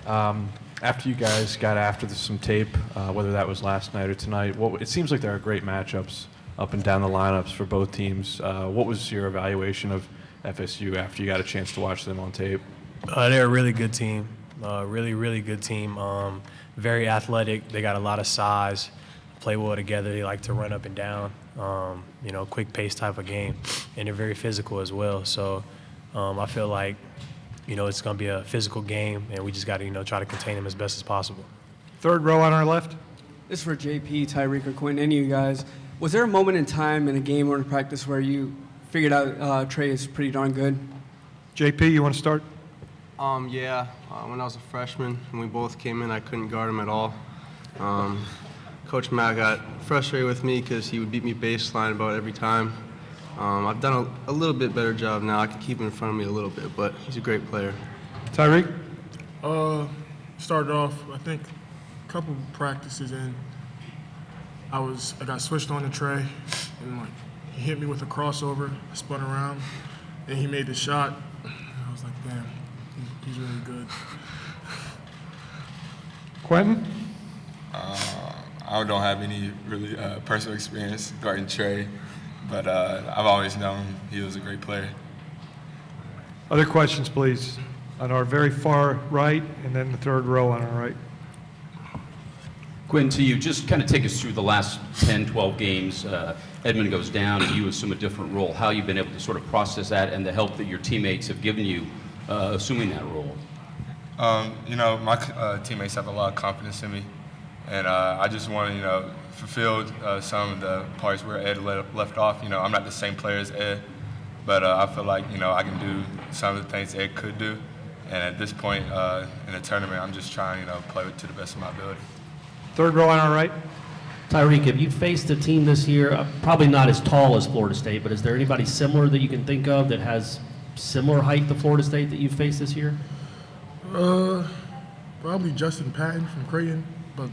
After you guys got after some tape, whether that was last night or tonight, it seems like there are great matchups up and down the lineups for both teams. What was your evaluation of FSU after you got a chance to watch them on tape? They're a really good team, really good team. Very athletic. They got a lot of size, play well together. They like to run up and down, quick pace type of game. And they're very physical as well. So I feel like, it's going to be a physical game, and we just got to, try to contain them as best as possible. Third row on our left. This is for JP, Tyreek, or Quinn, any of you guys. Was there a moment in time in a game or in practice where you figured out Trey is pretty darn good? JP, you want to start? Yeah. When I was a freshman and we both came in, I couldn't guard him at all. Coach Matt got frustrated with me because he would beat me baseline about every time. I've done a little bit better job now. I can keep him in front of me a little bit, but he's a great player. Tyreek? Started off, I think, a couple practices in. I got switched on to Trey, and he hit me with a crossover. I spun around, and he made the shot. I was like, damn, he's really good. Quentin? I don't have any really personal experience guarding Trey, but I've always known he was a great player. Other questions, please. On our very far right, and then the third row on our right. Quinn, to you, just kind of take us through the last 10, 12 games. Edmond goes down, and you assume a different role. How you've been able to sort of process that and the help that your teammates have given you assuming that role? My teammates have a lot of confidence in me, and I just want to, fulfill some of the parts where Ed left off. I'm not the same player as Ed, but I feel like, I can do some of the things Ed could do. And at this point in the tournament, I'm just trying, play to the best of my ability. Third row on our right. Tyreek, have you faced a team this year, probably not as tall as Florida State, but is there anybody similar that you can think of that has similar height to Florida State that you've faced this year? Probably Justin Patton from Creighton, but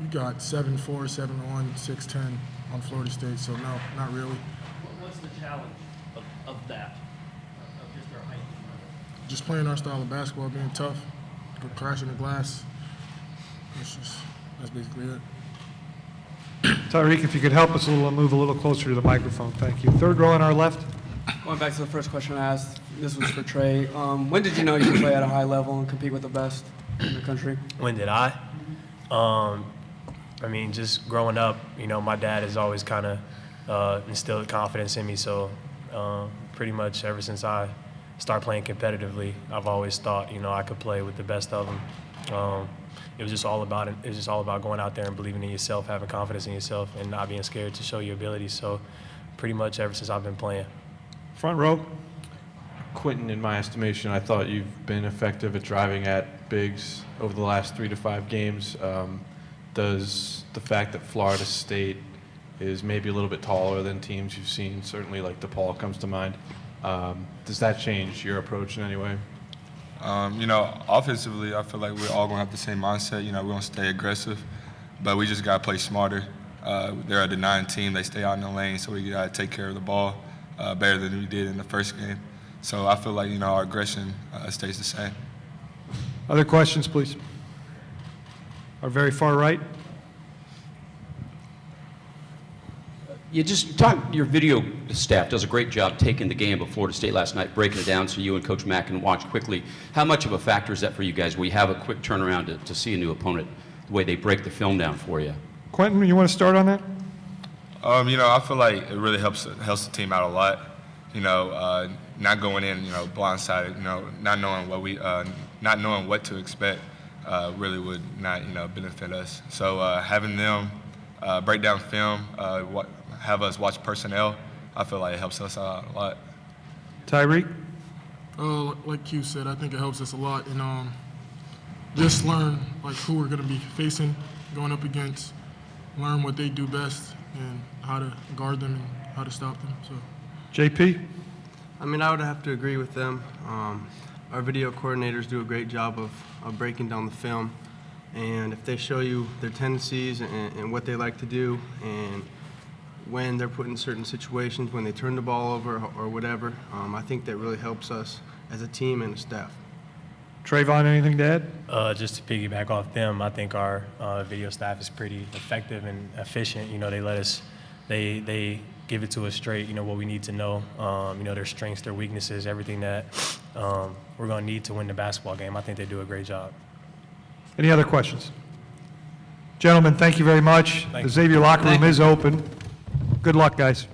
we got 7'4", 7'1", 6'10" on Florida State, so no, not really. What's the challenge of that, of just their height? Just playing our style of basketball, being tough, crashing the glass. That's basically it. Tyreek, if you could help us a little and move a little closer to the microphone, thank you. Third row on our left. Going back to the first question I asked, this was for Trey. When did you know you could play at a high level and compete with the best in the country? When did I? Just growing up, my dad has always kind of instilled confidence in me. So pretty much ever since I started playing competitively, I've always thought, I could play with the best of them. It was just all about it. It was just all about going out there and believing in yourself, having confidence in yourself, and not being scared to show your abilities. So pretty much ever since I've been playing. Front row. Quentin, in my estimation, I thought you've been effective at driving at bigs over the last 3 to 5 games. Does the fact that Florida State is maybe a little bit taller than teams you've seen, certainly like DePaul comes to mind, does that change your approach in any way? Offensively, I feel like we're all going to have the same mindset. We're going to stay aggressive, but we just got to play smarter. They're a denying team. They stay out in the lane, so we got to take care of the ball better than we did in the first game. So I feel like, our aggression stays the same. Other questions, please. Our very far right. Your video staff does a great job taking the game of Florida State last night, breaking it down so you and Coach Mack can watch quickly. How much of a factor is that for you guys where you have a quick turnaround to see a new opponent, the way they break the film down for you? Quentin, you want to start on that? I feel like it really helps the team out a lot. Not going in, blindsided, not knowing what to expect really would not, benefit us. So having them break down film, have us watch personnel, I feel like it helps us out a lot. Tyreek? Like Q said, I think it helps us a lot, and just learn who we're going to be facing, going up against, learn what they do best, and how to guard them and how to stop them. So, JP? I would have to agree with them. Our video coordinators do a great job of breaking down the film, and if they show you their tendencies and what they like to do, and when they're put in certain situations, when they turn the ball over or whatever, I think that really helps us as a team and a staff. Trayvon, anything to add? Just to piggyback off them, I think our video staff is pretty effective and efficient. You know, they let us, they give it to us straight, you know, what we need to know, you know, their strengths, their weaknesses, everything that we're going to need to win the basketball game. I think they do a great job. Any other questions? Gentlemen, thank you very much. Thank The you. Xavier locker room is open. Good luck, guys.